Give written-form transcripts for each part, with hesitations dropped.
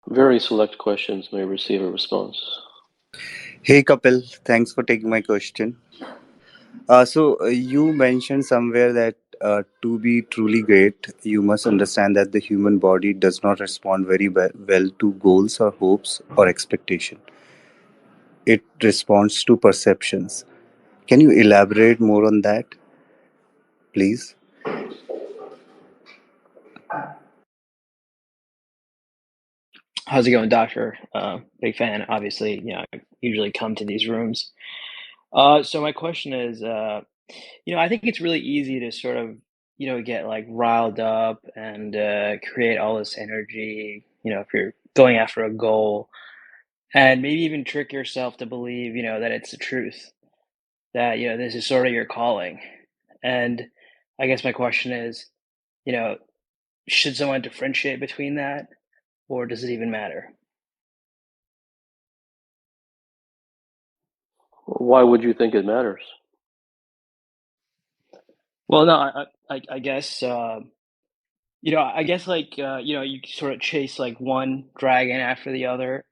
Very select questions may receive a response. Hey Kapil, thanks for taking my question. You mentioned somewhere that to be truly great, you must understand that the human body does not respond very well to goals or hopes or expectation. It responds to perceptions. Can you elaborate more on that, please? How's it going, Doctor? Big fan. Obviously, I usually come to these rooms. So my question is, I think it's really easy to sort of, get like riled up and create all this energy, if you're going after a goal, and maybe even trick yourself to believe, that it's the truth, that, this is sort of your calling. And I guess my question is, you know, should someone differentiate between that, or does it even matter? Why would you think it matters? Well, no, I guess, I guess like, you sort of chase like one dragon after the other,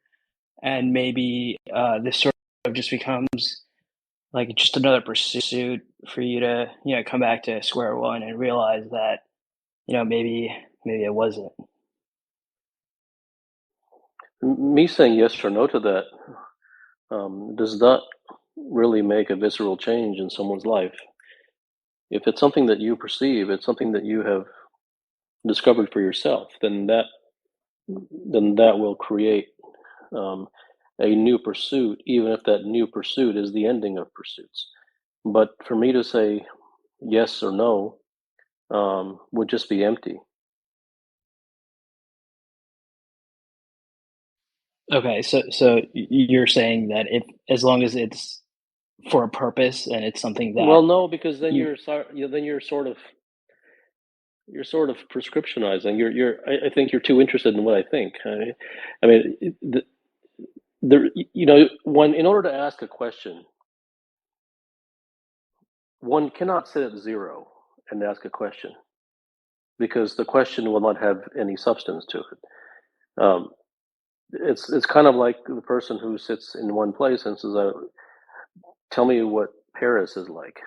and maybe this sort of just becomes like just another pursuit for you to, come back to square one and realize that, maybe it wasn't. Me saying yes or no to that does not really make a visceral change in someone's life. If it's something that you perceive, it's something that you have discovered for yourself, then that will create um, a new pursuit, even if that new pursuit is the ending of pursuits. But for me to say yes or no would just be empty. Okay, so you're saying that if as long as it's for a purpose and it's something that Well, no, because then you you're sort of prescriptionizing. I think you're too interested in what I think. I mean, when in order to ask a question, one cannot sit at zero and ask a question because the question will not have any substance to it. It's kind of like the person who sits in one place and says, "Tell me what Paris is like,"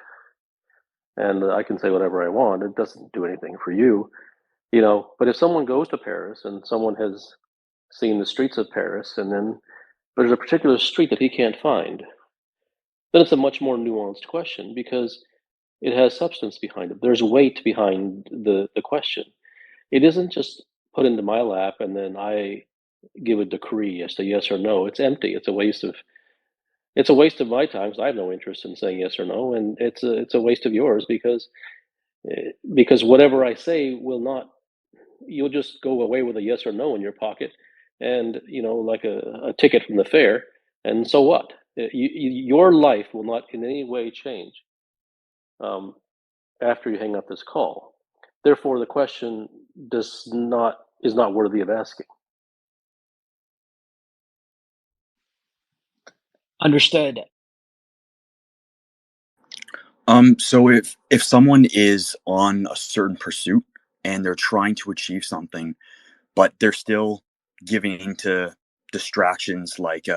and I can say whatever I want. It doesn't do anything for you, you know. But if someone goes to Paris and someone has seen the streets of Paris, and then there's a particular street that he can't find, then it's a much more nuanced question because it has substance behind it. There's weight behind the question. It isn't just put into my lap and then I give a decree as to yes or no. It's empty. It's a waste of my time. 'Cause I have no interest in saying yes or no, and it's a waste of yours because whatever I say will not. You'll just go away with a yes or no in your pocket, and like a ticket from the fair. And so what? Your life will not in any way change um, after you hang up this call. Therefore, the question does not is not worthy of asking. understood. So if someone is on a certain pursuit and they're trying to achieve something, but they're still giving into distractions like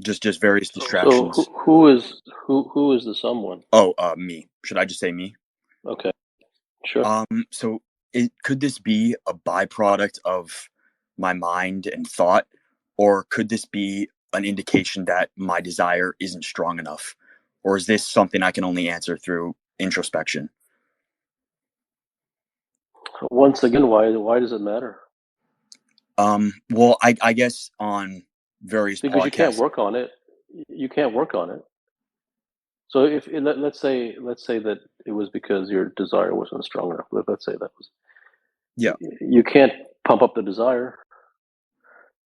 just various So distractions. who is the someone? Oh, me. Should I just say me? Okay, sure. So could this be a byproduct of my mind and thought, or could this be an indication that my desire isn't strong enough, or is this something I can only answer through introspection? Once again, why does it matter? Well, I guess on various Because you can't podcasts. work on it. You can't work on it. So if let's say that it was because your desire wasn't strong enough. Let's say that was. Yeah, You can't pump up the desire.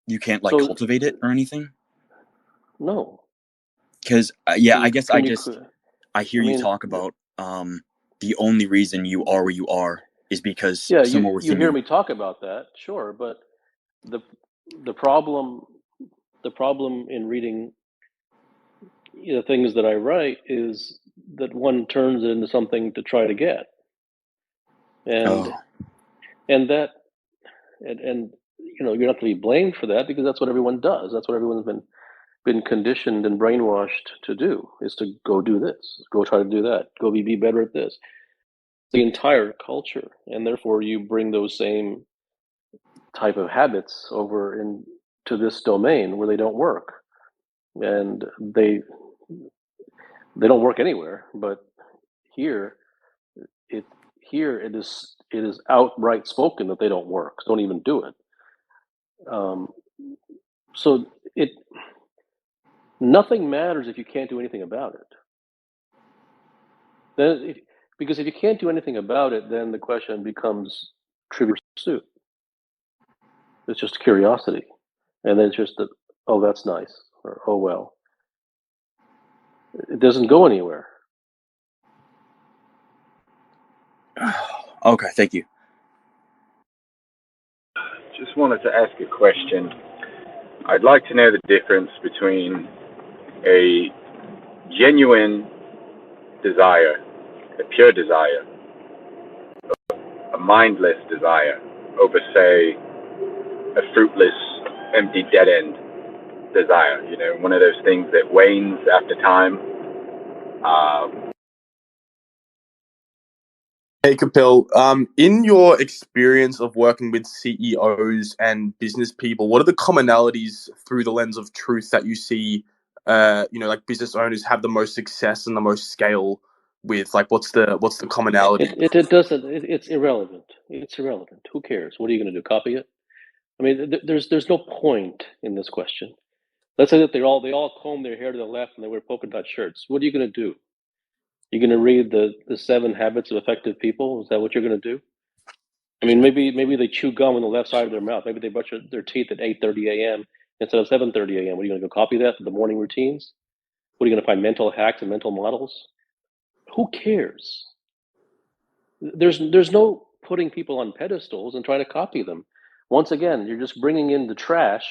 you can't like So cultivate it or anything. no. Because yeah, Can you I guess can you? I hear I you mean, talk about the only reason you are where you are is because yeah. You somewhere you within hear you. me talk about that, sure, but the the problem the problem in reading the things that I write is that one turns it into something to try to get, and Oh, and that and you're not to be blamed for that, because that's what everyone does. That's what everyone's been conditioned and brainwashed to do, is to go do this, go try to do that, go be better at this. The entire culture, and therefore you bring those same type of habits over into this domain where they don't work, and they don't work anywhere. But here it is outright spoken that they don't work. Don't even do it. So nothing matters if you can't do anything about it. Because if you can't do anything about it, then the question becomes trivial pursuit. It's just curiosity, and then it's just that, oh, that's nice, or oh well. It doesn't go anywhere. Okay, thank you. Just wanted to ask a question. I'd like to know the difference between a genuine desire, a pure desire, a mindless desire, over, say, a fruitless, empty, dead-end desire. One of those things that wanes after time. Hey, Kapil, in your experience of working with CEOs and business people, what are the commonalities through the lens of truth that you see, like business owners have the most success and the most scale with? Like, what's the commonality? It doesn't. It's irrelevant. It's irrelevant. Who cares? What are you going to do? Copy it? I mean, there's no point in this question. Let's say that they all comb their hair to the left and they wear polka dot shirts. What are you going to do? You're going to read the 7 Habits of Effective People? Is that what you're going to do? I mean, maybe they chew gum on the left side of their mouth. Maybe they brush their teeth at 8:30 a.m. instead of 7:30 a.m. What are you going to go copy that for the morning routines? What are you going to find mental hacks and mental models? Who cares? There's no putting people on pedestals and trying to copy them. Once again, you're just bringing in the trash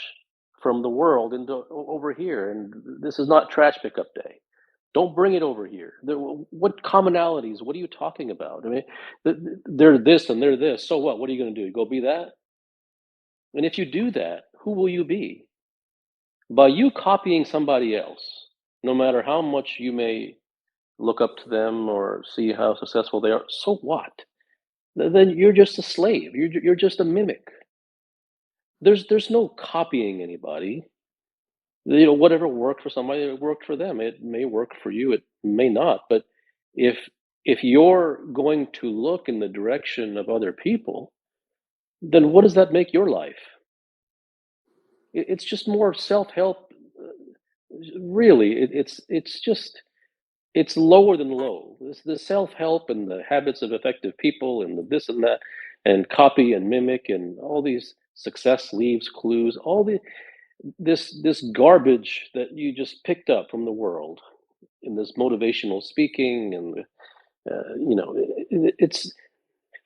from the world into over here, and this is not trash pickup day. Don't bring it over here. What commonalities? What are you talking about? I mean, they're this and they're this. So what? What are you going to do? Go be that? And if you do that, who will you be? By you copying somebody else, no matter how much you may look up to them or see how successful they are, so what? Then you're just a slave. You're just a mimic. There's no copying anybody. Whatever worked for somebody, it worked for them. It may work for you, it may not. But if you're going to look in the direction of other people, then what does that make your life? It's just more self-help. Really, it's lower than low. The self-help and the habits of effective people and the this and that and copy and mimic and all these success leaves clues, this garbage that you just picked up from the world in this motivational speaking, and it's,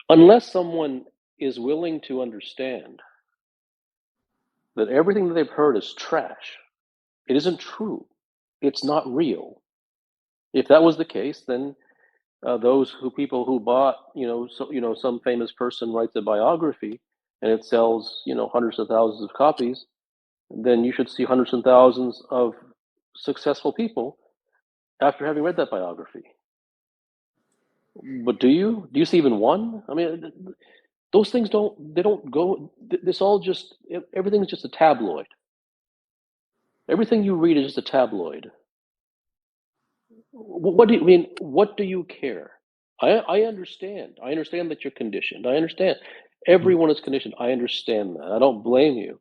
unless someone is willing to understand that everything that they've heard is trash, it isn't true, it's not real. If that was the case, then those people who bought, some famous person writes a biography and it sells, hundreds of thousands of copies, then you should see hundreds and thousands of successful people after having read that biography. But do you see even one? I mean, those things don't go. This all just, everything's just a tabloid. Everything you read is just a tabloid. What do you mean? What do you care? I understand. I understand that you're conditioned. I understand. Everyone is conditioned. I understand that. I don't blame you.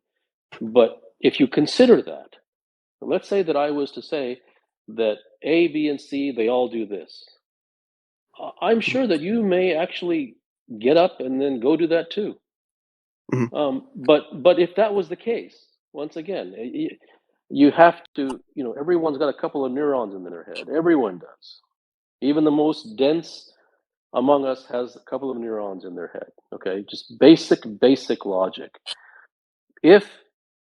But if you consider that, let's say that I was to say that A, B, and C, they all do this. I'm sure that you may actually get up and then go do that too. But if that was the case, once again, you have to, everyone's got a couple of neurons in their head. Everyone does. Even the most dense among us has a couple of neurons in their head. Okay, just basic logic. If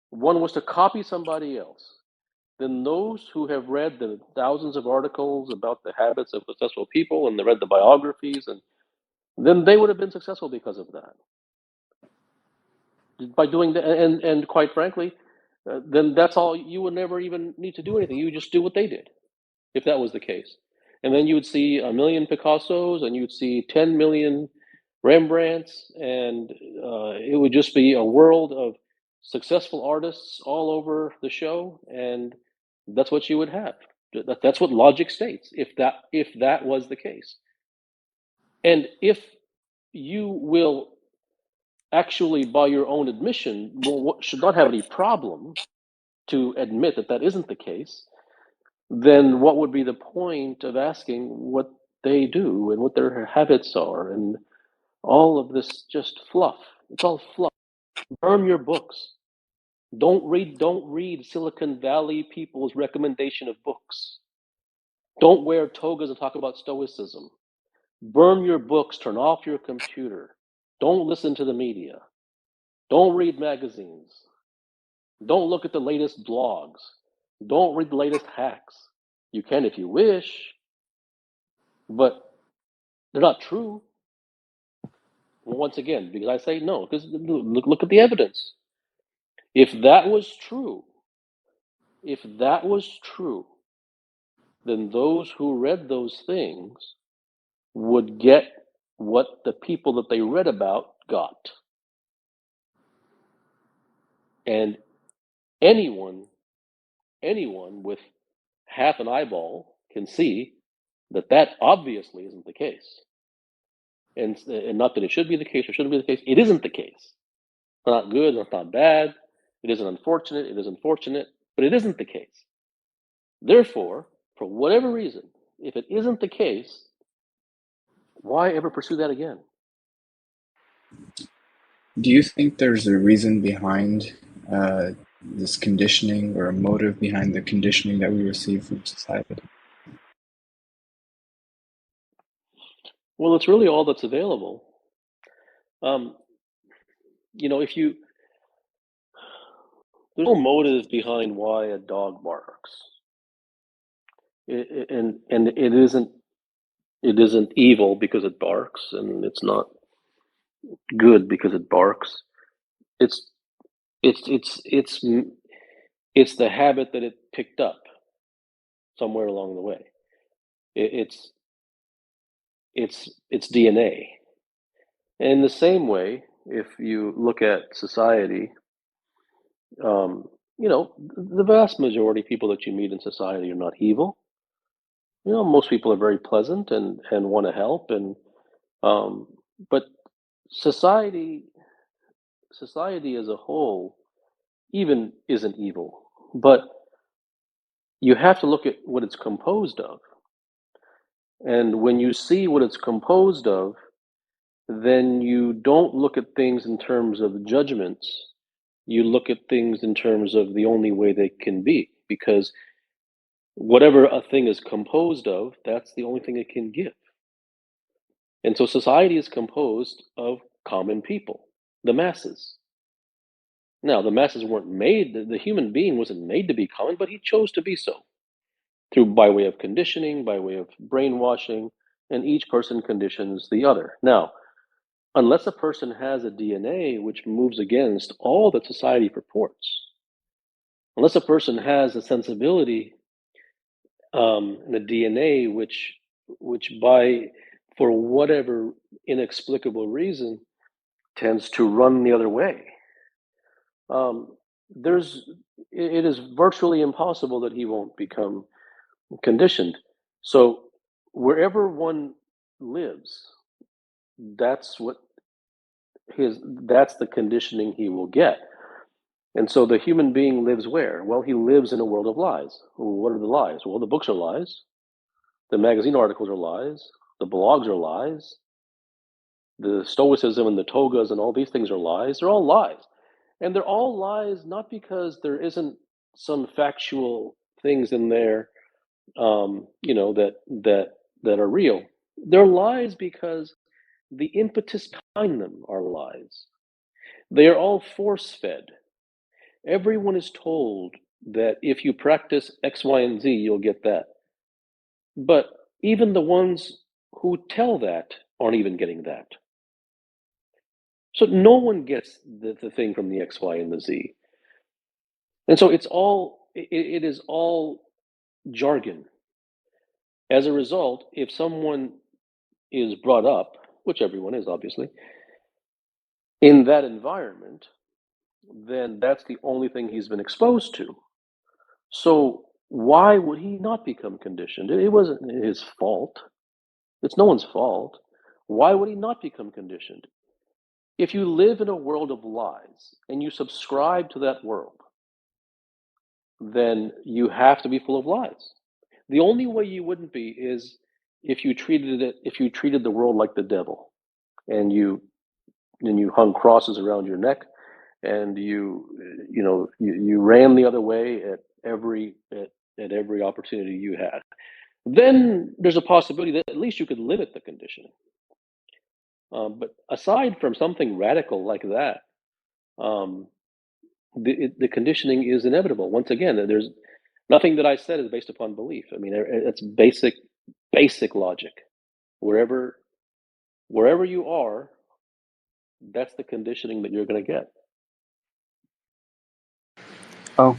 one was to copy somebody else, then those who have read the thousands of articles about the habits of successful people and they read the biographies, and then they would have been successful because of that. by doing that, and quite frankly, then that's all. You would never even need to do anything. You would just do what they did, if that was the case. And then you would see 1 million Picassos, and you'd see 10 million Rembrandts, and it would just be a world of successful artists all over the show, and that's what you would have. That's what logic states, if that was the case. And if you will actually, by your own admission, should not have any problem to admit that that isn't the case, then what would be the point of asking what they do and what their habits are and all of this just fluff? It's all fluff. Burn your books. Don't read Silicon Valley people's recommendation of books. Don't wear togas and talk about stoicism. Burn your books, turn off your computer. Don't listen to the media. Don't read magazines. Don't look at the latest blogs. Don't read the latest hacks. You can if you wish, but they're not true. Once again, because I say no, because look at the evidence. If that was true, then those who read those things would get what the people that they read about got. And anyone with half an eyeball can see that that obviously isn't the case. And not that it should be the case or shouldn't be the case. It isn't the case. It's not good, it's not bad. It isn't unfortunate, it is unfortunate, but it isn't the case. Therefore, for whatever reason, if it isn't the case, why ever pursue that again? Do you think there's a reason behind this conditioning, or a motive behind the conditioning that we receive from society? Well, it's really all that's available. If there's no motive behind why a dog barks, and it isn't evil because it barks, and it's not good because it barks. It's the habit that it picked up somewhere along the way. It's DNA. And in the same way, if you look at society, the vast majority of people that you meet in society are not evil. Most people are very pleasant and want to help, and but society as a whole even isn't evil. But you have to look at what it's composed of. And when you see what it's composed of, then you don't look at things in terms of judgments. You look at things in terms of the only way they can be, because whatever a thing is composed of, that's the only thing it can give. And so society is composed of common people, the masses. Now, the masses weren't made, the human being wasn't made to be common, but he chose to be so, by way of conditioning, by way of brainwashing, and each person conditions the other. Now, unless a person has a DNA which moves against all that society purports, unless a person has a sensibility and a DNA which for whatever inexplicable reason, tends to run the other way, it is virtually impossible that he won't become conditioned. So wherever one lives, that's the conditioning he will get. And so the human being lives where? Well, he lives in a world of lies. What are the lies? Well, the books are lies. The magazine articles are lies. The blogs are lies. The stoicism and the togas and all these things are lies. They're all lies. And they're all lies not because there isn't some factual things in there, that are real. They're lies because the impetus behind them are lies. They are all force-fed. Everyone is told that if you practice X, Y, and Z, you'll get that. But even the ones who tell that aren't even getting that. So no one gets the thing from the X, Y, and the Z. And so it is all jargon. As a result, if someone is brought up, which everyone is obviously, in that environment, then that's the only thing he's been exposed to. So why would he not become conditioned? It wasn't his fault. It's no one's fault. Why would he not become conditioned? If you live in a world of lies and you subscribe to that world, then you have to be full of lies. The only way you wouldn't be is if you treated the world like the devil, and you hung crosses around your neck, and you ran the other way at every opportunity you had. Then there's a possibility that at least you could limit the conditioning. But aside from something radical like that, um, the conditioning is inevitable. Once again, there's nothing that I said is based upon belief. I mean, it's basic logic. Wherever you are, that's the conditioning that you're going to get.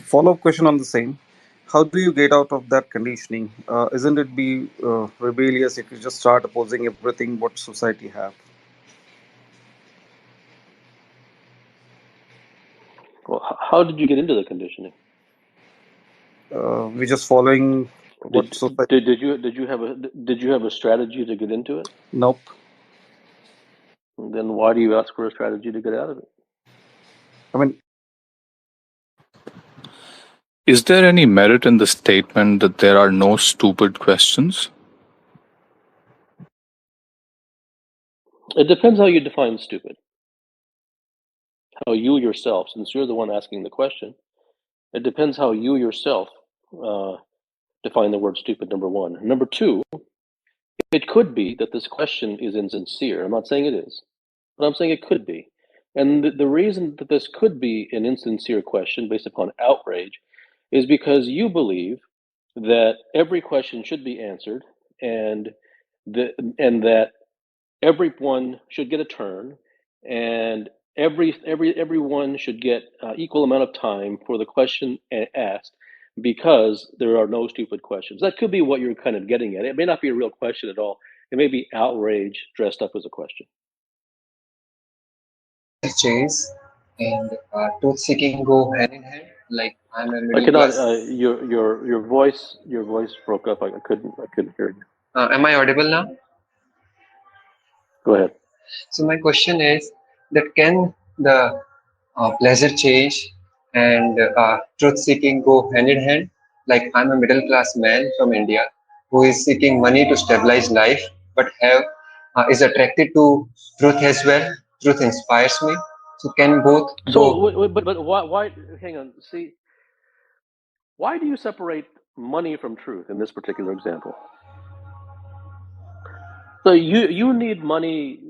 Follow-up question on the same. How do you get out of that conditioning? Isn't it be rebellious if you just start opposing everything what society have? Well, how did you get into the conditioning? We're just following what society. Did you have a strategy to get into it? Nope. Then why do you ask for a strategy to get out of it? I mean, Is there any merit in the statement that there are no stupid questions? It depends how you define stupid. How you yourself, since you're the one asking the question, it depends how you yourself define the word stupid, number one. Number two, it could be that this question is insincere. I'm not saying it is, but I'm saying it could be. And the reason that this could be an insincere question based upon outrage is because you believe that every question should be answered, and that everyone should get a turn, and everyone should get equal amount of time for the question asked, because there are no stupid questions. That could be what you're kind of getting at. It may not be a real question at all. It may be outrage dressed up as a question. Chase and truth seeking go hand in hand. Like I'm a I middle cannot. class. Your voice broke up. I couldn't hear you. Am I audible now? Go ahead. So my question is that can the pleasure chase and truth seeking go hand in hand? Like I'm a middle class man from India who is seeking money to stabilize life, but have is attracted to truth as well. Truth inspires me. So can both go? So, but why? Hang on. See, why do you separate money from truth in this particular example? So you need money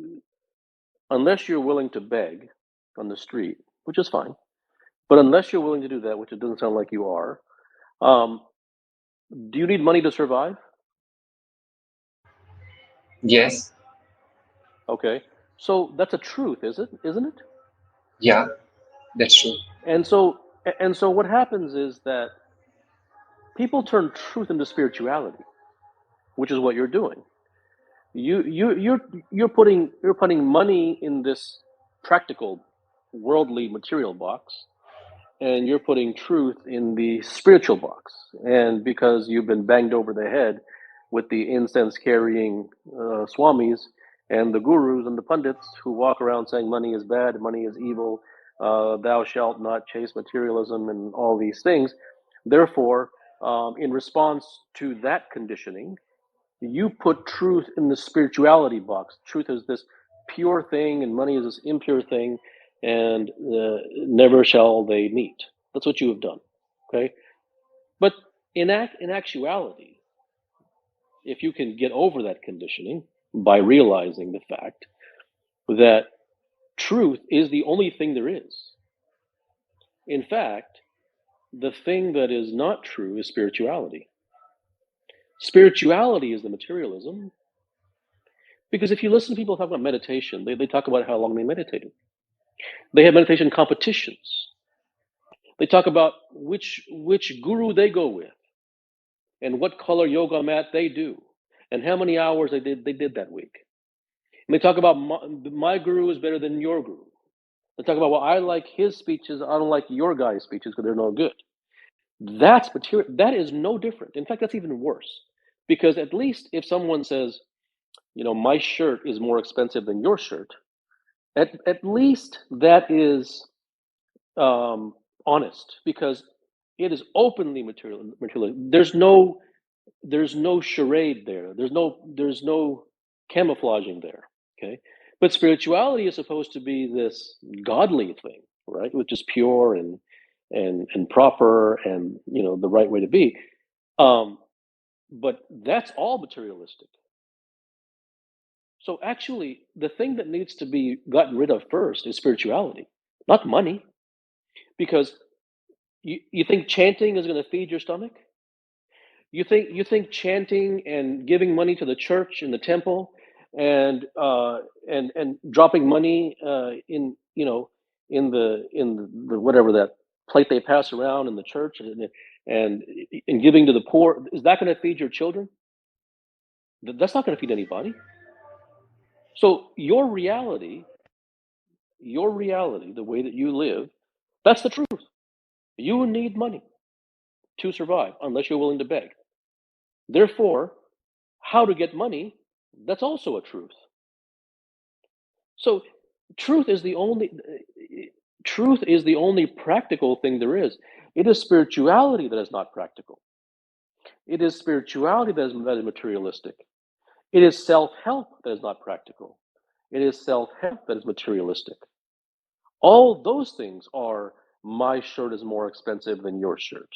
unless you're willing to beg on the street, which is fine. But unless you're willing to do that, which it doesn't sound like you are, do you need money to survive? Yes. Okay. So that's a truth, isn't it? Yeah, that's true. And so what happens is that people turn truth into spirituality, which is what you're doing. You're putting money in this practical, worldly, material box, and you're putting truth in the spiritual box. And because you've been banged over the head with the incense carrying swamis and the gurus and the pundits who walk around saying money is bad, money is evil, thou shalt not chase materialism, and all these things. Therefore, in response to that conditioning, you put truth in the spirituality box. Truth is this pure thing, and money is this impure thing, and never shall they meet. That's what you have done. Okay, but in actuality, if you can get over that conditioning by realizing the fact that truth is the only thing there is. In fact, the thing that is not true is spirituality. Spirituality is the materialism. Because if you listen to people talk about meditation, they talk about how long they meditated. They have meditation competitions. They talk about which guru they go with, and what color yoga mat they do, and how many hours they did that week. And they talk about my guru is better than your guru. They talk about, well, I like his speeches, I don't like your guy's speeches because they're no good. That's material. That is no different. In fact, that's even worse, because at least if someone says, my shirt is more expensive than your shirt, at least that is honest, because it is openly material. There's no charade there. There's no camouflaging there. Okay, but spirituality is supposed to be this godly thing, right? Which is pure and proper, and the right way to be. But that's all materialistic. So actually, the thing that needs to be gotten rid of first is spirituality, not money. Because you think chanting is going to feed your stomach? You think chanting and giving money to the church and the temple, and dropping money in in the whatever that plate they pass around in the church, and giving to the poor, is that going to feed your children? That's not going to feed anybody. So your reality, the way that you live, that's the truth. You need money to survive unless you're willing to beg. Therefore, how to get money, that's also a truth. So truth is the only practical thing there is. It is spirituality that is not practical. It is spirituality that is materialistic. It is self-help that is not practical. It is self-help that is materialistic. All those things are, my shirt is more expensive than your shirt.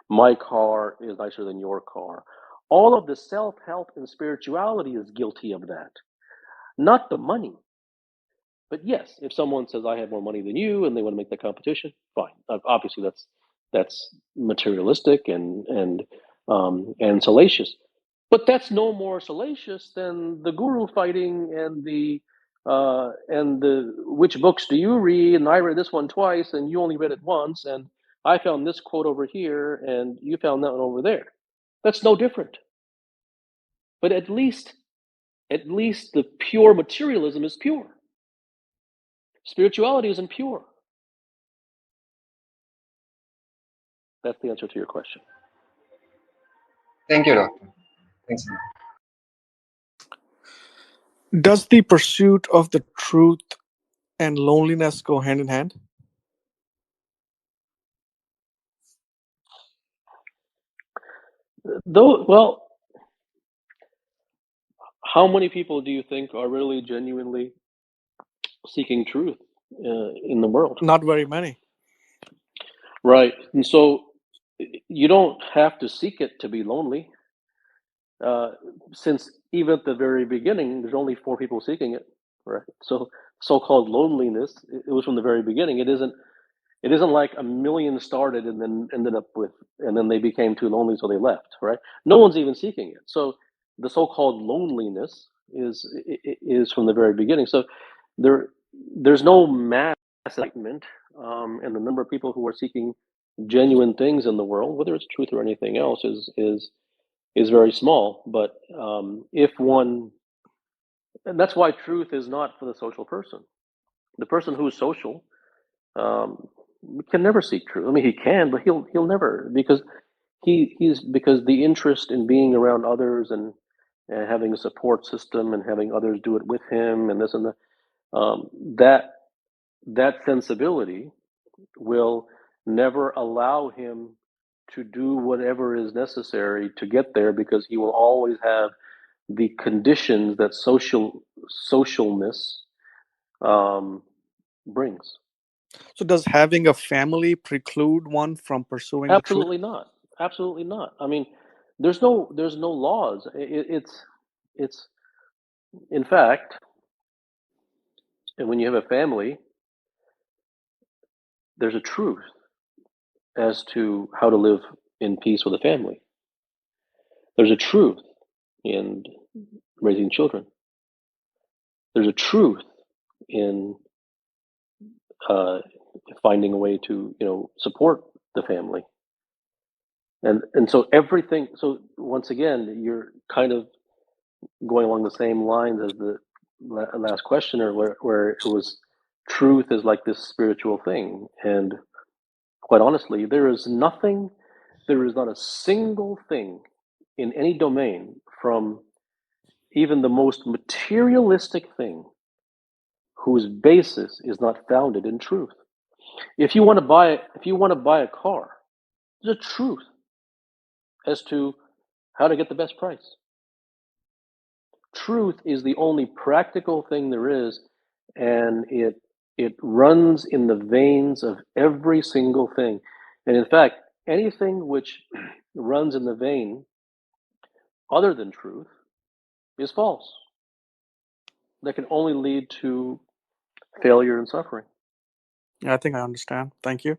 My car is nicer than your car. All of the self-help and spirituality is guilty of that, not the money. But yes, if someone says, I have more money than you, and they want to make that competition, fine. Obviously, that's materialistic and salacious. But that's no more salacious than the guru fighting and the which books do you read? And I read this one twice, and you only read it once, and I found this quote over here, and you found that one over there. That's no different. But at least the pure materialism is pure. Spirituality isn't pure. That's the answer to your question. Thank you, Doctor. Thanks. Does the pursuit of the truth and loneliness go hand in hand? Well, how many people do you think are really genuinely seeking truth in the world? Not very many. Right. And so you don't have to seek it to be lonely. Since even at the very beginning, there's only 4 people seeking it, right? So so-called loneliness, it was from the very beginning. It isn't like a million started and then ended up with, and then they became too lonely, so they left, right? No one's even seeking it. So the so-called loneliness is from the very beginning. So there's no mass excitement, and the number of people who are seeking genuine things in the world, whether it's truth or anything else, is very small. But if one, and that's why truth is not for the social person. The person who's social can never seek truth. I mean, he can, but he'll never, because because the interest in being around others and having a support system and having others do it with him and this and that, that sensibility will never allow him to do whatever is necessary to get there, because he will always have the conditions that socialness brings. So does having a family preclude one from pursuing the truth? Absolutely not. Absolutely not. I mean, there's no laws. It's in fact, and when you have a family, there's a truth as to how to live in peace with a family. There's a truth in raising children. There's a truth in finding a way to, support the family. And so everything, so once again, you're kind of going along the same lines as the last questioner, where it was truth is like this spiritual thing. And quite honestly, there is not a single thing in any domain, from even the most materialistic thing, whose basis is not founded in truth. If you want to buy a car, there's a truth as to how to get the best price. Truth is the only practical thing there is, and it runs in the veins of every single thing. And in fact, anything which runs in the vein other than truth is false. That can only lead to failure and suffering. Yeah, I think I understand. Thank you.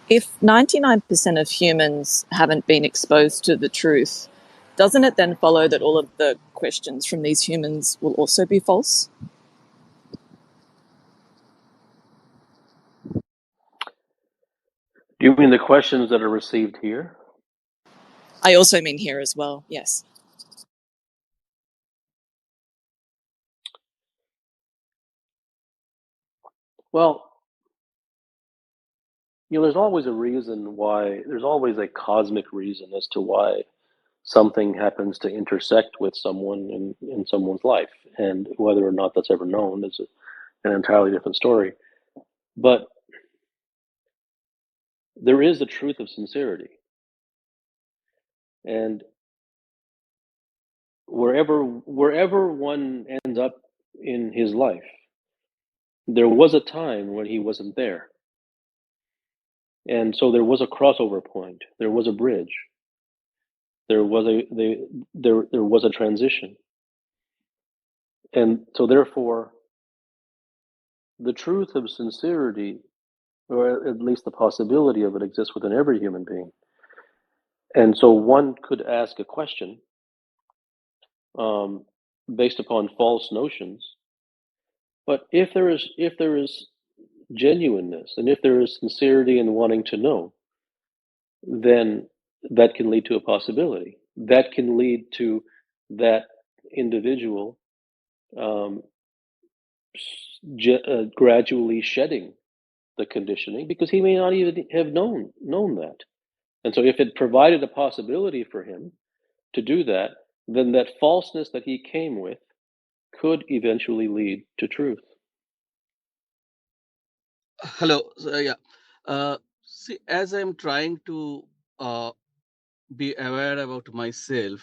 If 99% of humans haven't been exposed to the truth, doesn't it then follow that all of the questions from these humans will also be false? Do you mean the questions that are received here? I also mean here as well, yes. Well, there's always a reason why, there's always a cosmic reason as to why something happens to intersect with someone in someone's life. And whether or not that's ever known is an entirely different story. But there is the truth of sincerity. And wherever one ends up in his life, there was a time when he wasn't there. And so there was a crossover point, there was a bridge, there was a transition. And so therefore, the truth of sincerity, or at least the possibility of it, exists within every human being. And so one could ask a question based upon false notions. But if there is genuineness, and if there is sincerity in wanting to know, then that can lead to a possibility. That can lead to that individual gradually shedding the conditioning, because he may not even have known that. And so if it provided a possibility for him to do that, then that falseness that he came with could eventually lead to truth. Hello. See, as I'm trying to be aware about myself,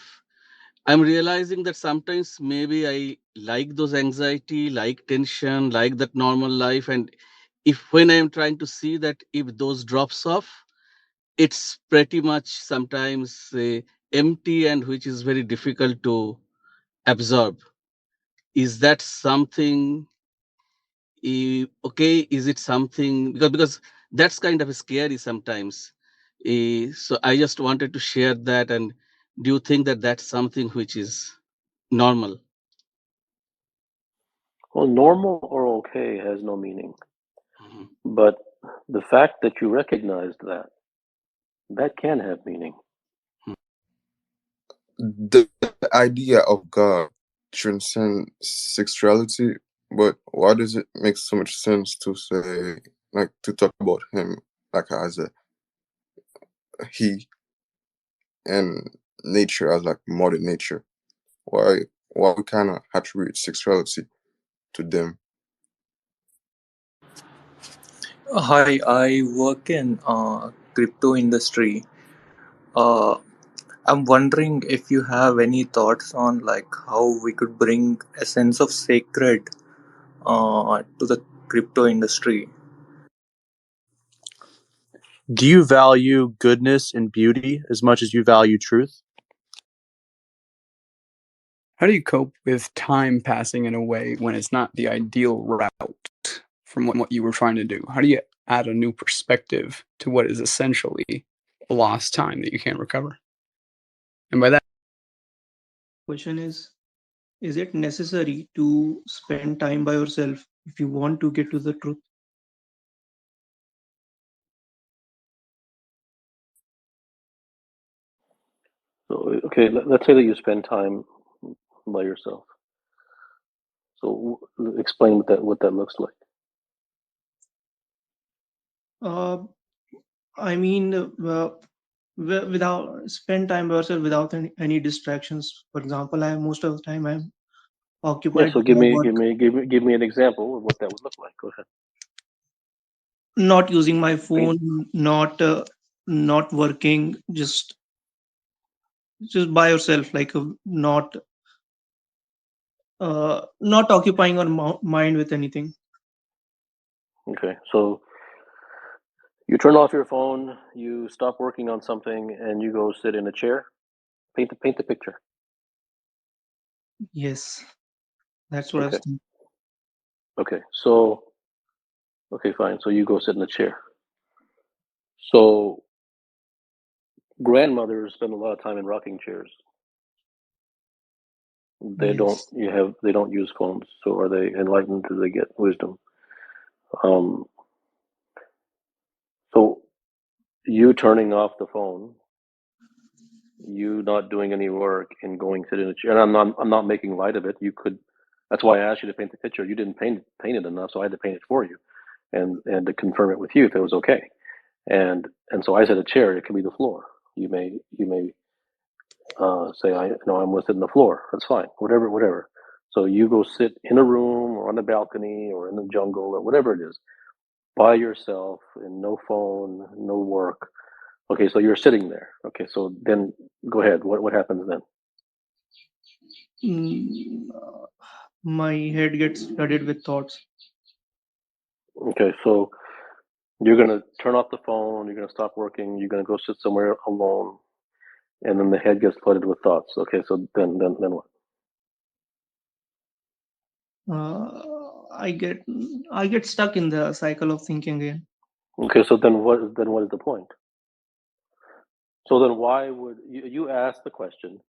I'm realizing that sometimes maybe I like those anxiety, like tension, like that normal life. And if when I'm trying to see that if those drops off, it's pretty much sometimes empty, and which is very difficult to absorb. Is that something okay? Is it something, because that's kind of scary sometimes. So I just wanted to share that. And do you think that that's something which is normal? Well, normal or okay has no meaning. But the fact that you recognized that can have meaning. The idea of God transcends sexuality, but why does it make so much sense to say, like, to talk about him like as a he, and nature as like mother nature? Why we kind of attribute sexuality to them? Hi, I work in crypto industry. I'm wondering if you have any thoughts on like how we could bring a sense of sacred to the crypto industry. Do you value goodness and beauty as much as you value truth? How do you cope with time passing in a way when it's not the ideal route from what you were trying to do? How do you add a new perspective to what is essentially a lost time that you can't recover? And by that, question is it necessary to spend time by yourself if you want to get to the truth. So, okay, let's say that you spend time by yourself. So explain what that looks like. I mean, without spend time by yourself without any distractions. For example, most of the time I'm Yeah, occupied so with give my me an example of what that would look like. Go ahead. not using my phone, not working, just by yourself, like not occupying your mind with anything. Okay, so you turn off your phone, you stop working on something, and you go sit in a chair. Paint the picture. Yes, that's what I was Okay. thinking. Okay, so okay, fine. So you go sit in a chair. So grandmothers spend a lot of time in rocking chairs. They don't Yes. they don't use phones. So are they enlightened? Do they get wisdom? So you turning off the phone, you not doing any work and going sit in a chair. And I'm not making light of it. You could. That's why I asked you to paint the picture. You didn't paint it enough, so I had to paint it for you, and to confirm it with you if it was okay. And so I said a chair. It can be the floor. You may say I'm going to sit on the floor. That's fine. Whatever. So you go sit in a room or on the balcony or in the jungle or whatever it is, by yourself, and no phone, no work. Okay, so you're sitting there. Okay, so then go ahead. What happens then? My head gets flooded with thoughts. Okay, so you're gonna turn off the phone. You're gonna stop working. You're gonna go sit somewhere alone, and then the head gets flooded with thoughts. Okay, so then what? I get stuck in the cycle of thinking again. Okay, so then what is the point? So then why would you ask the question?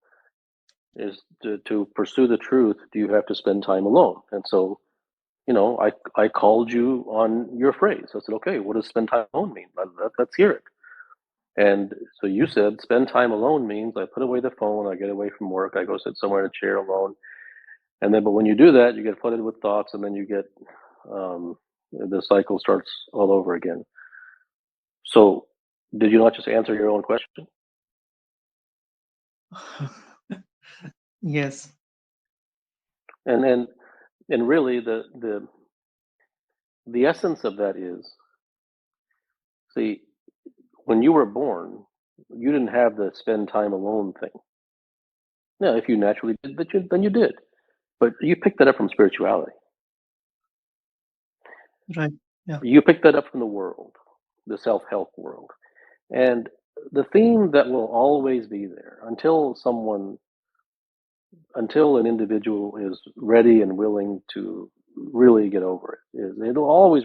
Is to pursue the truth? Do you have to spend time alone? And so, I called you on your phrase. I said, okay, what does spend time alone mean? Let's hear it. And so you said spend time alone means I put away the phone, I get away from work, I go sit somewhere in a chair alone. And then, but when you do that, you get flooded with thoughts, and then you get the cycle starts all over again. So, did you not just answer your own question? Yes. And really, the essence of that is, see, when you were born, you didn't have the spend time alone thing. Now, if you naturally did, then you did, but you picked that up from spirituality. Right. Yeah. You picked that up from the world, the self-help world. And the theme that will always be there until an individual is ready and willing to really get over it, is it'll always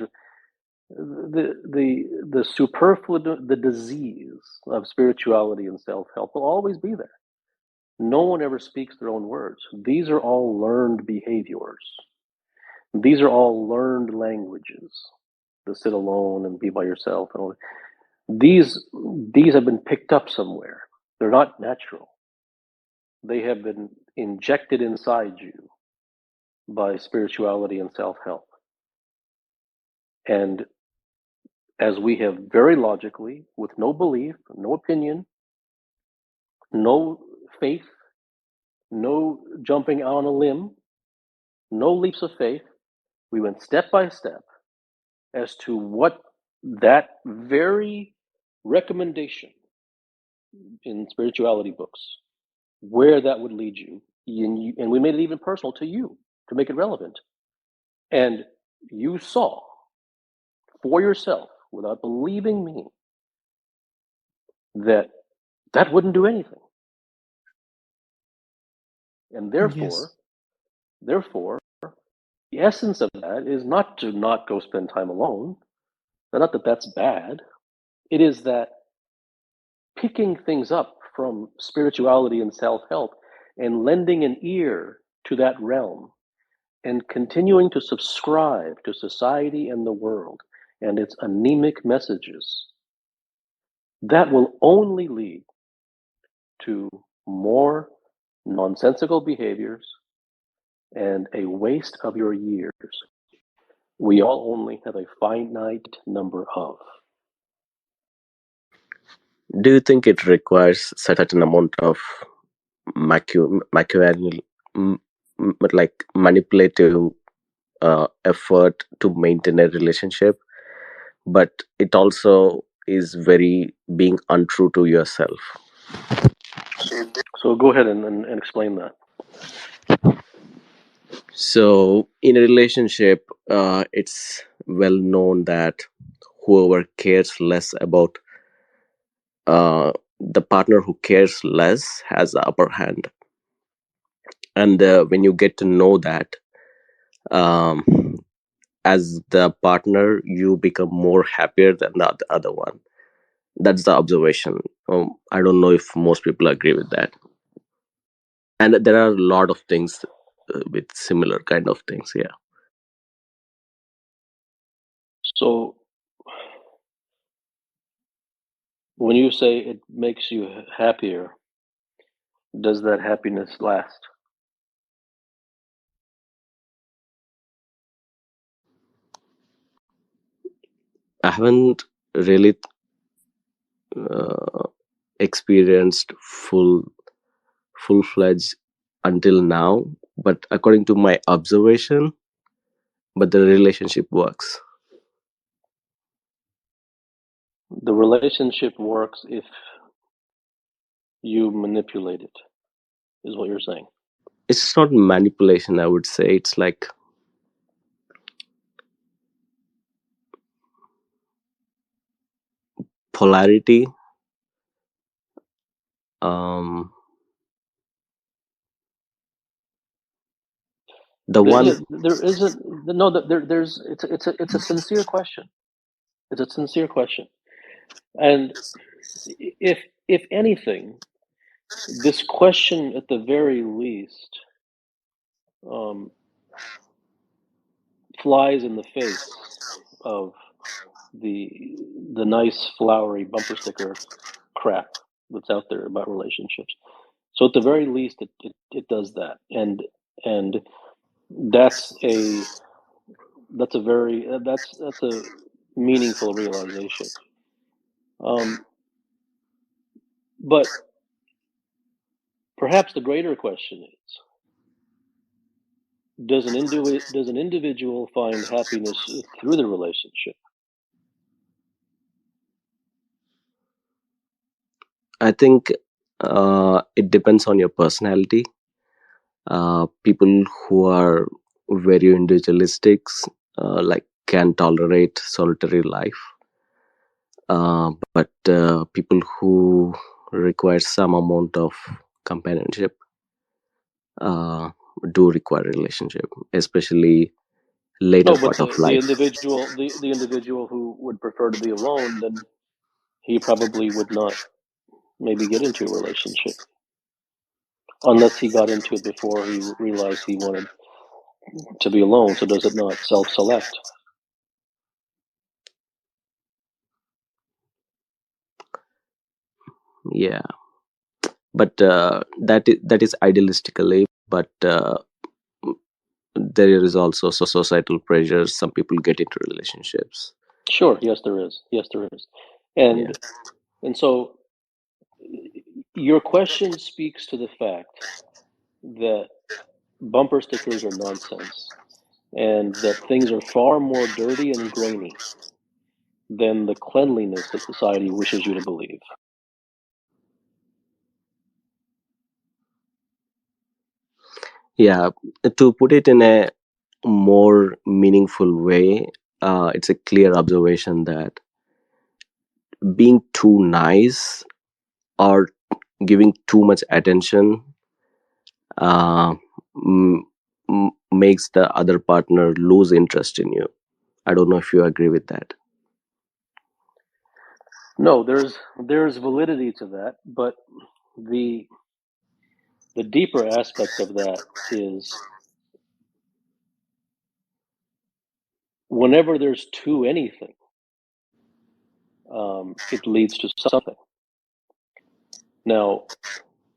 the superfluous, the disease of spirituality and self-help will always be there. No one ever speaks their own words. These are all learned behaviors. These are all learned languages. To sit alone and be by yourself and all that. These have been picked up somewhere. They're not natural. They have been injected inside you by spirituality and self-help. And as we have very logically, with no belief, no opinion, no faith, no jumping on a limb, no leaps of faith, we went step by step as to what that very recommendation in spirituality books, where that would lead you. And we made it even personal to you to make it relevant. And you saw for yourself, without believing me, that wouldn't do anything. And therefore, Yes. the essence of that is not to not go spend time alone. Not that that's bad. It is that picking things up from spirituality and self-help and lending an ear to that realm and continuing to subscribe to society and the world and its anemic messages, that will only lead to more nonsensical behaviors and a waste of your years. We all only have a finite number of. Do you think it requires certain amount of Machiavellian, like manipulative effort to maintain a relationship, but it also is very being untrue to yourself? So go ahead and explain that. So in a relationship, it's well known that whoever cares less about the partner who cares less has the upper hand. And when you get to know that, um, as the partner, you become more happier than the other one. That's the observation. I don't know if most people agree with that. And there are a lot of things with similar kind of things. Yeah. So when you say it makes you happier, does that happiness last? I haven't really experienced full-fledged until now, but according to my observation, but the relationship works. The relationship works if you manipulate it, is what you're saying. It's not manipulation, I would say. It's like polarity. um the one There isn't. No, there's. It's a sincere question. It's a sincere question, and if anything, this question at the very least flies in the face of the nice flowery bumper sticker crap that's out there about relationships. So at the very least, it does that, and that's a meaningful realization. But perhaps the greater question is: does an individual find happiness through the relationship? I think it depends on your personality. People who are very individualistic, like can tolerate solitary life, but people who require some amount of companionship do require relationship, especially later No, but part of the life. individual who would prefer to be alone, then he probably would not maybe get into a relationship unless he got into it before he realized he wanted to be alone. So does it not self-select? Yeah, but that is idealistically, but there is also societal pressures. Some people get into relationships. Sure, yes there is. Yeah. And so your question speaks to the fact that bumper stickers are nonsense and that things are far more dirty and grainy than the cleanliness that society wishes you to believe. Yeah, to put it in a more meaningful way, it's a clear observation that being too nice or giving too much attention uh, m- makes the other partner lose interest in you. I don't know if you agree with that. No, there's validity to that, but the deeper aspect of that is whenever there's two anything, it leads to something. Now,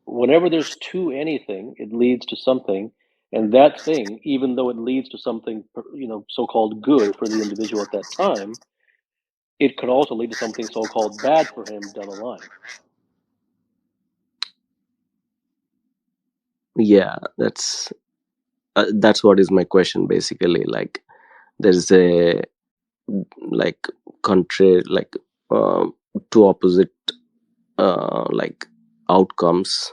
whenever there's two anything, it leads to something, and that thing, even though it leads to something, so-called good for the individual at that time, it could also lead to something so-called bad for him down the line. Yeah, that's what is my question basically. Like, there's a like contrary, like two opposite like outcomes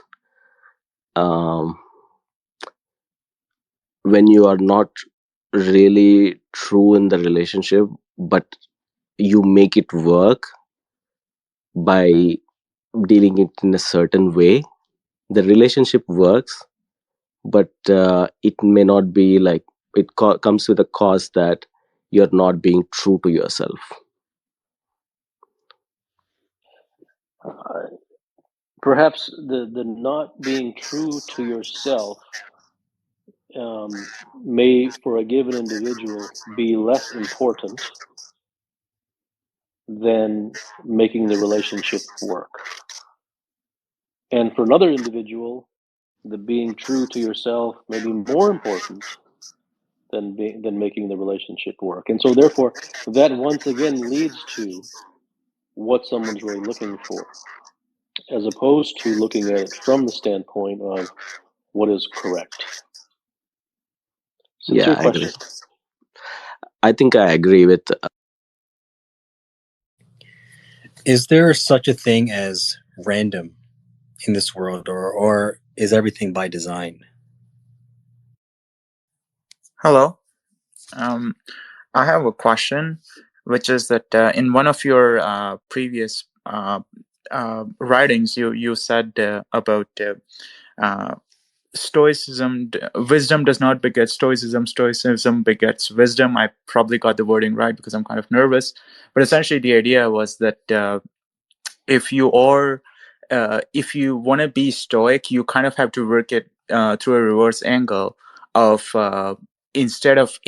when you are not really true in the relationship, but you make it work by dealing it in a certain way. The relationship works, but it may not be like it comes with a cost that you're not being true to yourself. Perhaps the not being true to yourself may, for a given individual, be less important than making the relationship work. And for another individual, the being true to yourself may be more important than making the relationship work. And so therefore, that once again leads to what someone's really looking for, as opposed to looking at it from the standpoint of what is correct. Sincere Yeah, I question. agree. I think I agree with Is there such a thing as random in this world, or is everything by design? Hello. I have a question, which is that in one of your previous writings, you said about stoicism. Wisdom does not beget stoicism. Stoicism begets wisdom. I probably got the wording right because I'm kind of nervous. But essentially, the idea was that if you want to be stoic, you kind of have to work it through a reverse angle of instead of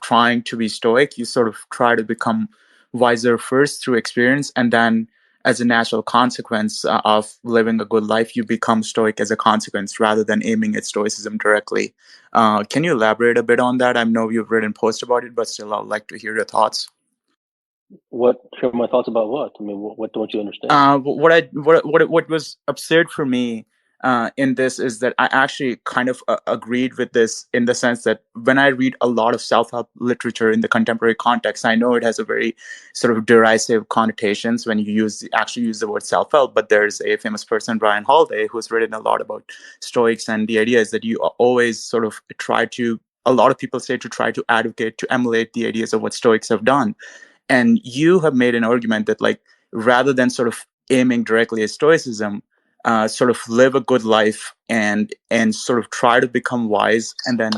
trying to be stoic, you sort of try to become wiser first through experience, and then as a natural consequence of living a good life, you become stoic as a consequence rather than aiming at stoicism directly. Can you elaborate a bit on that? I know you've written posts about it, but still, I'd like to hear your thoughts. Share my thoughts about what? I mean, what don't you understand? What was absurd for me in this is that I actually kind of agreed with this, in the sense that when I read a lot of self-help literature in the contemporary context, I know it has a very sort of derisive connotations when you actually use the word self-help, but there's a famous person, Brian Holiday, who's written a lot about Stoics, and the idea is that you always sort of a lot of people say to try to advocate, to emulate the ideas of what Stoics have done. And you have made an argument that, like, rather than sort of aiming directly at stoicism, sort of live a good life and sort of try to become wise, and then.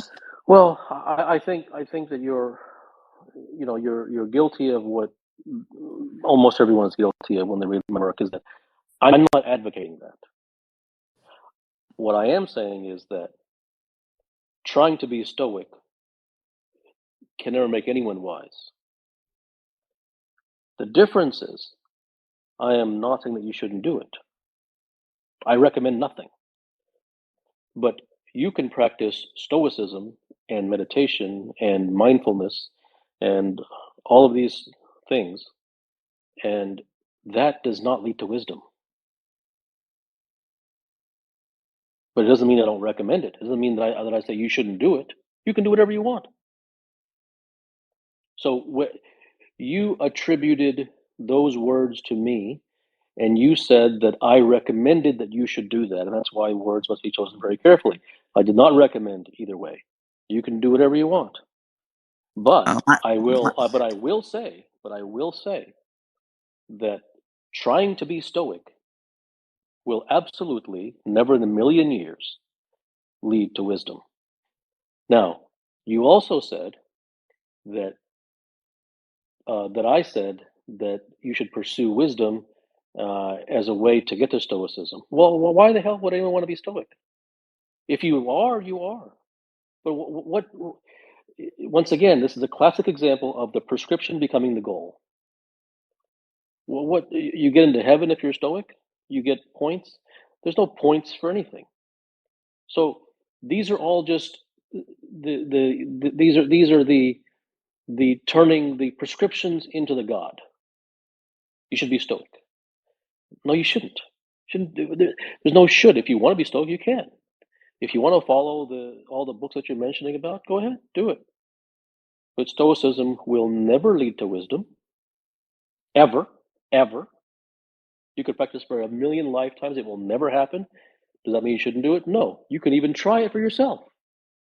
Well, I think that you're guilty of what almost everyone's guilty of when they read my work, is that I'm not advocating that. What I am saying is that trying to be stoic can never make anyone wise. The difference is, I am not saying that you shouldn't do it. I recommend nothing. But you can practice stoicism and meditation and mindfulness and all of these things, and that does not lead to wisdom. But it doesn't mean I don't recommend it. It doesn't mean that I say you shouldn't do it. You can do whatever you want. So you attributed those words to me, and you said that I recommended that you should do that, and that's why words must be chosen very carefully. I did not recommend either way. You can do whatever you want, but I will say that trying to be stoic will absolutely, never in a million years, lead to wisdom. Now, you also said that I said that you should pursue wisdom as a way to get to stoicism. Well, why the hell would anyone want to be stoic? If you are, you are. But what once again, this is a classic example of the prescription becoming the goal. Well, what you get into heaven if you're Stoic? You get points? There's no points for anything. So these are all just these are the turning the prescriptions into the God. You should be Stoic. No, you shouldn't. There's no should. If you want to be Stoic, you can. If you want to follow all the books that you're mentioning about, go ahead, do it. But Stoicism will never lead to wisdom, ever, ever. You could practice for 1,000,000 lifetimes; it will never happen. Does that mean you shouldn't do it? No. You can even try it for yourself,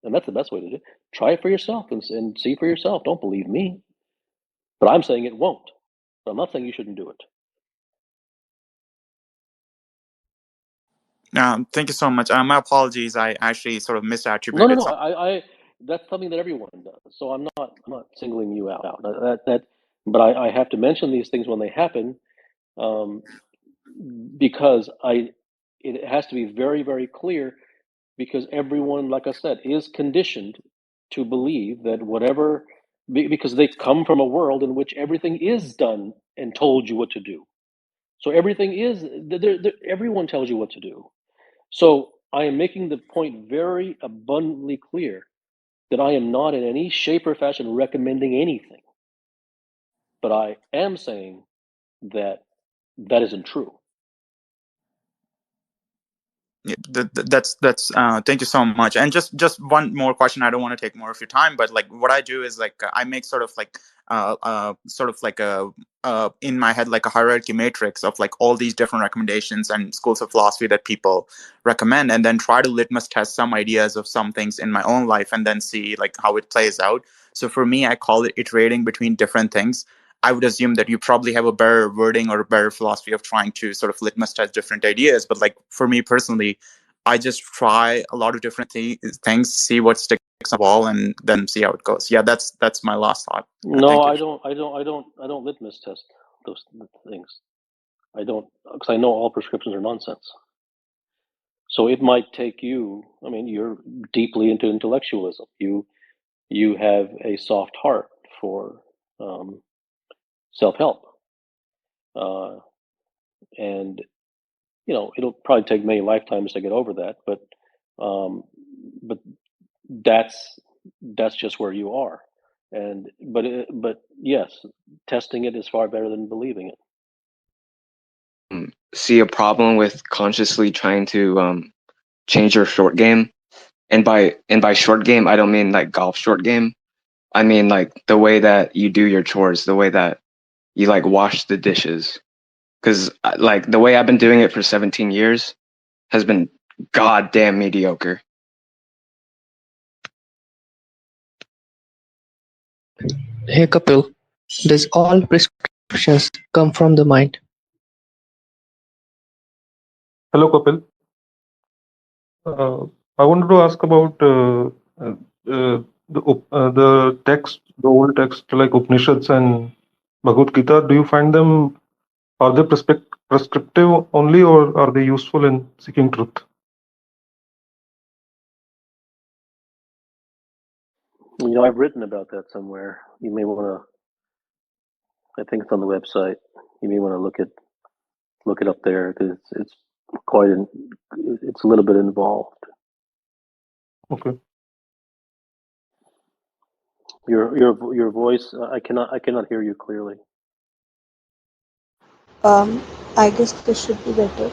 and that's the best way to do it. Try it for yourself and see for yourself. Don't believe me, but I'm saying it won't. But I'm not saying you shouldn't do it. Thank you so much. My apologies. I actually sort of No. misattributed. I that's something that everyone does. So I'm not singling you out. But I have to mention these things when they happen, because it has to be very, very clear, because everyone, like I said, is conditioned to believe that whatever, because they come from a world in which everything is done and told you what to do. So everything is, everyone tells you what to do. So I am making the point very abundantly clear that I am not in any shape or fashion recommending anything. But I am saying that that isn't true. Yeah, that's thank you so much. And just one more question. I don't want to take more of your time, but like what I do is like I make sort of like a in my head like a hierarchy matrix of like all these different recommendations and schools of philosophy that people recommend, and then try to litmus test some ideas of some things in my own life and then see like how it plays out. So for me, I call it iterating between different things. I would assume that you probably have a better wording or a better philosophy of trying to sort of litmus test different ideas. But like for me personally, I just try a lot of different things, see what sticks on the wall, and then see how it goes. Yeah, that's my last thought. No, Thank you. I don't litmus test those things. I don't, because I know all prescriptions are nonsense. So it might take you. I mean, you're deeply into intellectualism. You have a soft heart for self-help, and it'll probably take many lifetimes to get over that. But that's just where you are. And but yes, testing it is far better than believing it. See a problem with consciously trying to change your short game, and by short game I don't mean like golf short game. I mean like the way that you do your chores, the way that you like wash the dishes. Because like the way I've been doing it for 17 years has been goddamn mediocre. Hey Kapil, does all prescriptions come from the mind? Hello, Kapil. I wanted to ask about the text, the old text like Upanishads and Bhagavad Gita. Do you find them, are they prescriptive only, or are they useful in seeking truth? I've written about that somewhere. You may want to. I think it's on the website. You may want to look it up there, because it's quite it's a little bit involved. Okay. Your voice, I cannot hear you clearly. I guess this should be better.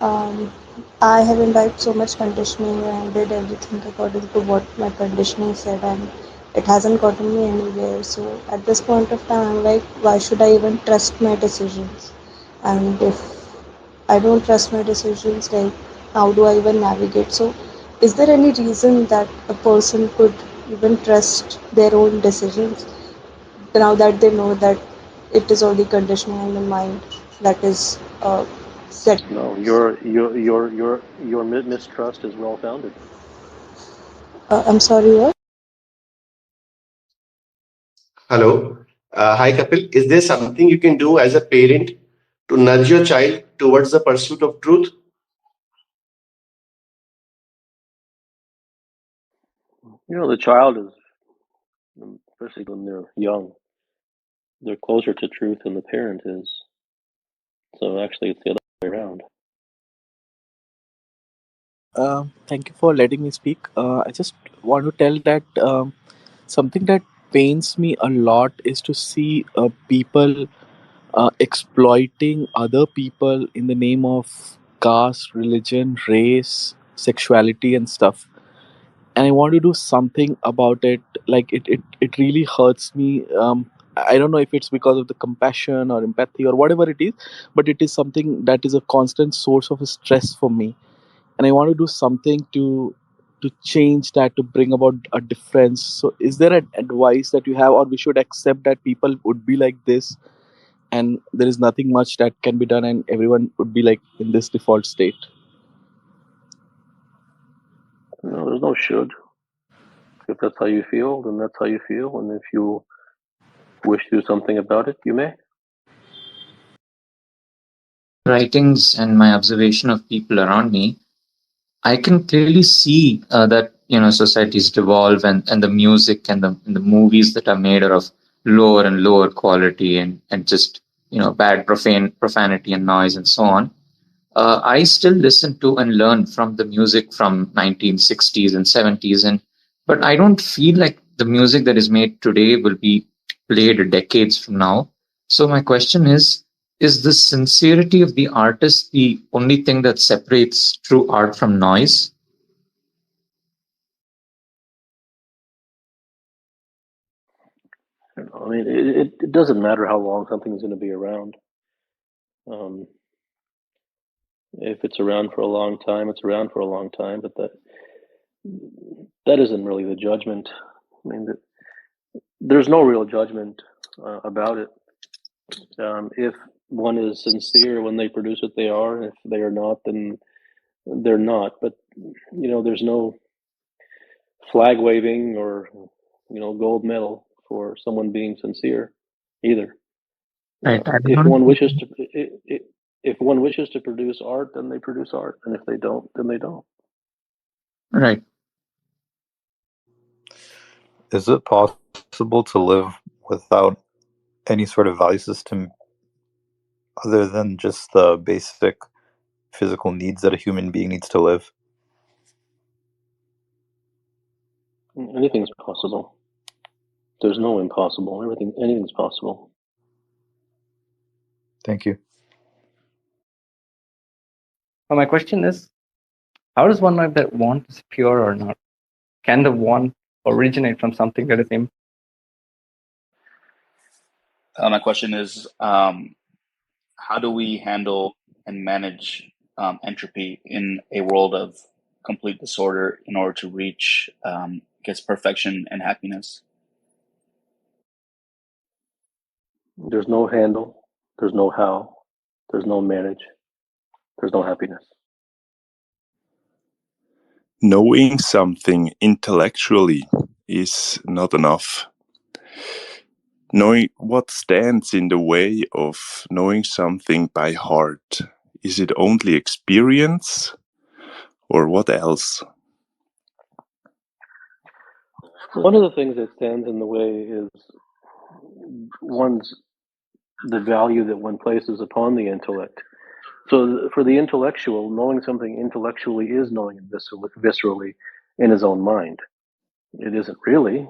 I have imbibed so much conditioning and did everything according to what my conditioning said, and it hasn't gotten me anywhere. So at this point of time, I'm like, why should I even trust my decisions? And if I don't trust my decisions, like, how do I even navigate? So, is there any reason that a person could even trust their own decisions now that they know that it is only conditioning in the mind that is set? No, your mistrust is well founded. I'm sorry, what? Hello. Hi, Kapil. Is there something you can do as a parent to nudge your child towards the pursuit of truth? The child is especially when they're young. They're closer to truth than the parent is. So actually, it's the other way around. Thank you for letting me speak. I just want to tell that something that pains me a lot is to see people exploiting other people in the name of caste, religion, race, sexuality, and stuff. And I want to do something about it. Like it really hurts me. I don't know if it's because of the compassion or empathy or whatever it is, but it is something that is a constant source of stress for me, and I want to do something to change that, to bring about a difference. So is there an advice that you have, or we should accept that people would be like this and there is nothing much that can be done and everyone would be like in this default state? No, there's no should. If that's how you feel, then that's how you feel. And if you wish to do something about it, you may. Writings and my observation of people around me, I can clearly see that societies devolve, and the music and the movies that are made are of lower and lower quality, and just bad profanity and noise and so on. I still listen to and learn from the music from 1960s and 70s, but I don't feel like the music that is made today will be played decades from now. So my question is the sincerity of the artist the only thing that separates true art from noise? I mean, it doesn't matter how long something is going to be around. If it's around for a long time, it's around for a long time. But that isn't really the judgment. I mean, there's no real judgment about it. If one is sincere when they produce what they are, if they are not, then they're not. But there's no flag waving or gold medal for someone being sincere either. Right. If one wishes to produce art, then they produce art, and if they don't, then they don't. Right. Is it possible to live without any sort of value system other than just the basic physical needs that a human being needs to live? Anything's possible. There's no impossible. Anything's possible. Thank you. So my question is, how does one know if that want is pure or not? Can the want originate from something that is imp? My question is, how do we handle and manage entropy in a world of complete disorder in order to reach, perfection and happiness? There's no handle. There's no how. There's no manage. There's no happiness. Knowing something intellectually is not enough. Knowing what stands in the way of knowing something by heart, is it only experience or what else? One of the things that stands in the way is the value that one places upon the intellect. So for the intellectual, knowing something intellectually is knowing it viscerally in his own mind. It isn't really,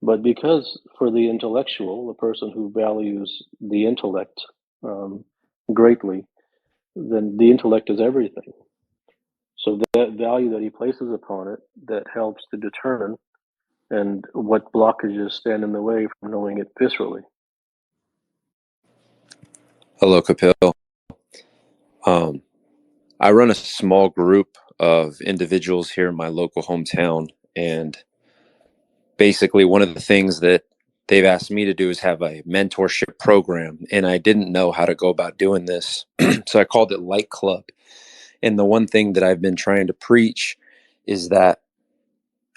but because for the intellectual, the person who values the intellect greatly, then the intellect is everything. So that value that he places upon it, that helps to determine and what blockages stand in the way from knowing it viscerally. Hello, Kapil. I run a small group of individuals here in my local hometown, and basically one of the things that they've asked me to do is have a mentorship program, and I didn't know how to go about doing this. So I called it Light Club. And the one thing that I've been trying to preach is that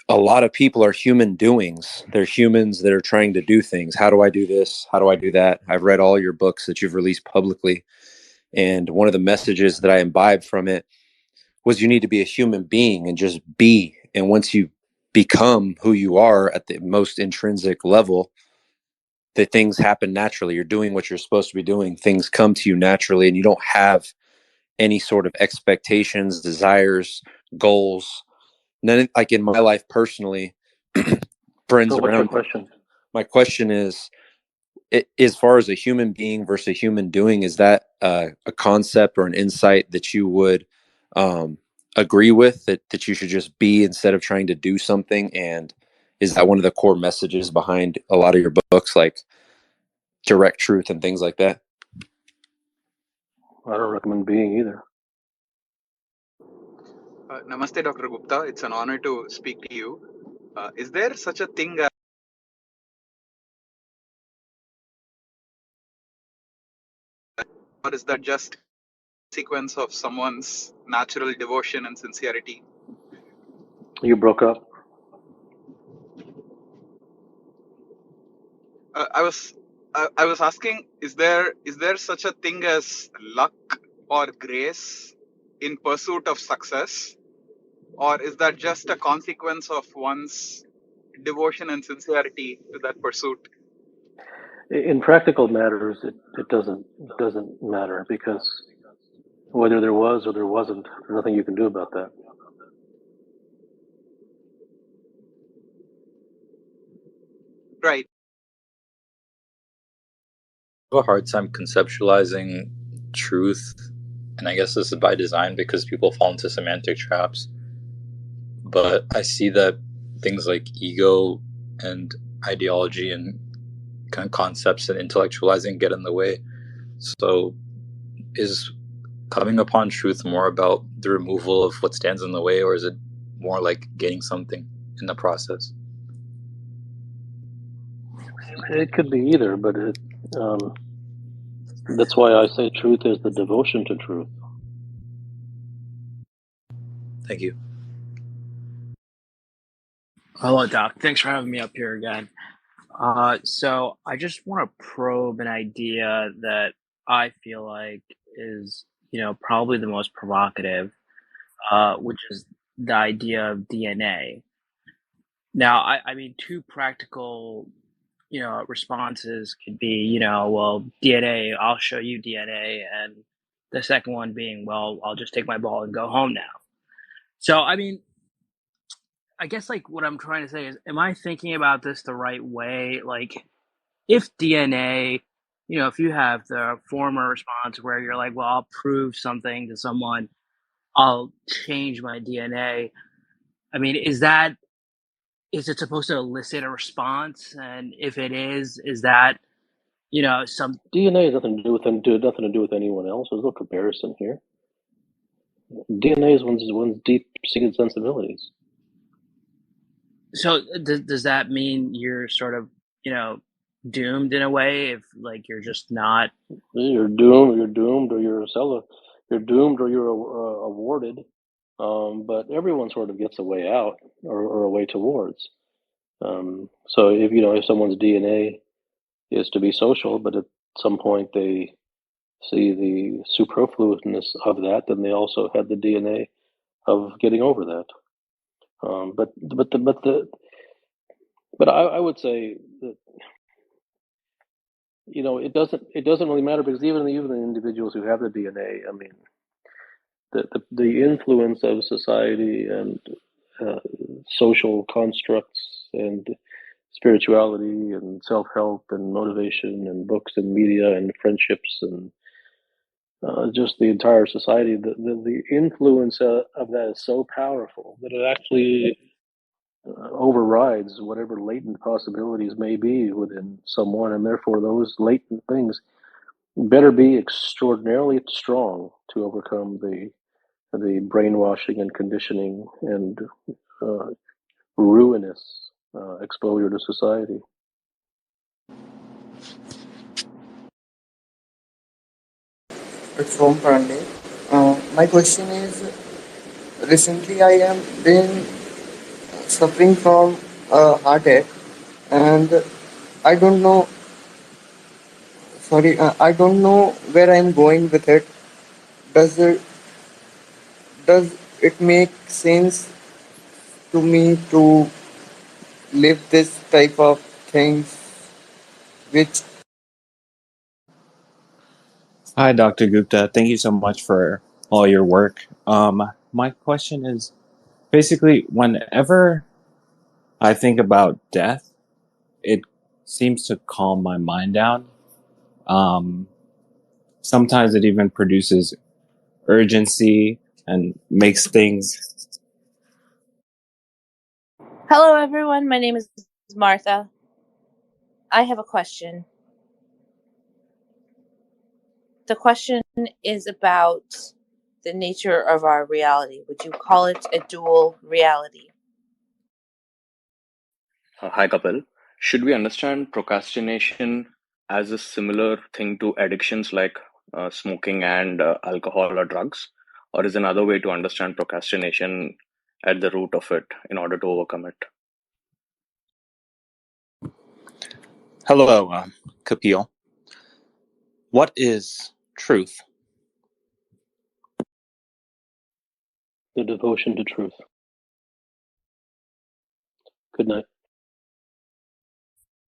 a lot of people are human doings. They're humans that are trying to do things. How do I do this? How do I do that? I've read all your books that you've released publicly. And one of the messages that I imbibed from it was you need to be a human being and just be. And once you become who you are at the most intrinsic level, that things happen naturally. You're doing what you're supposed to be doing. Things come to you naturally, and you don't have any sort of expectations, desires, goals. None, like in my life personally, friends So what's your around. question? My question is, as far as a human being versus a human doing, is that a concept or an insight that you would agree with, that you should just be instead of trying to do something? And is that one of the core messages behind a lot of your books, like direct truth and things like that? I don't recommend being either. Namaste, Dr. Gupta. It's an honor to speak to you. Is there such a thing as, or is that just a sequence of someone's natural devotion and sincerity? You broke up. I was asking, is there such a thing as luck or grace in pursuit of success, or is that just a consequence of one's devotion and sincerity to that pursuit? In practical matters, it doesn't matter, because whether there was or there wasn't, there's nothing you can do about that. Right. I have a hard time conceptualizing truth, and I guess this is by design because people fall into semantic traps. But I see that things like ego and ideology and kind of concepts and intellectualizing get in the way. So is coming upon truth more about the removal of what stands in the way, or is it more like gaining something in the process? It could be either, but that's why I say truth is the devotion to truth. Thank you. Hello, Doc. Thanks for having me up here again. So I just want to probe an idea that I feel like is, probably the most provocative, which is the idea of DNA. Now, I mean, two practical, responses could be, well, DNA, I'll show you DNA, and the second one being, well, I'll just take my ball and go home now. So, I mean, I guess like what I'm trying to say is, am I thinking about this the right way? Like, if DNA, if you have the former response where you're like, well, I'll prove something to someone, I'll change my DNA. I mean, is it supposed to elicit a response? And if it is that, some DNA has nothing to do with them, nothing to do with anyone else. There's no comparison here. DNA is one's deep-seated sensibilities. So does that mean you're sort of, doomed in a way if like you're just not? You're doomed, or you're doomed, or you're awarded. But everyone sort of gets a way out, or a way towards. So if someone's DNA is to be social, but at some point they see the superfluousness of that, then they also had the DNA of getting over that. But I would say that it doesn't really matter, because even the individuals who have the DNA, I mean, the influence of society and social constructs and spirituality and self-help and motivation and books and media and friendships and just the entire society, the influence of that is so powerful that it actually overrides whatever latent possibilities may be within someone, and therefore those latent things better be extraordinarily strong to overcome the brainwashing and conditioning and ruinous exposure to society. It's Om Pandey. My question is, recently I am been suffering from a heartache, and I don't know. Sorry, I don't know where I'm going with it. Does it make sense to me to live this type of things which Hi, Dr. Gupta. Thank you so much for all your work. My question is basically whenever I think about death, it seems to calm my mind down. Sometimes it even produces urgency and makes things. Hello, everyone. My name is Martha. I have a question. The question is about the nature of our reality. Would you call it a dual reality? Hi, Kapil. Should we understand procrastination as a similar thing to addictions like smoking and alcohol or drugs? Or is another way to understand procrastination at the root of it in order to overcome it? Hello, Kapil. What is truth? The devotion to truth. Good night.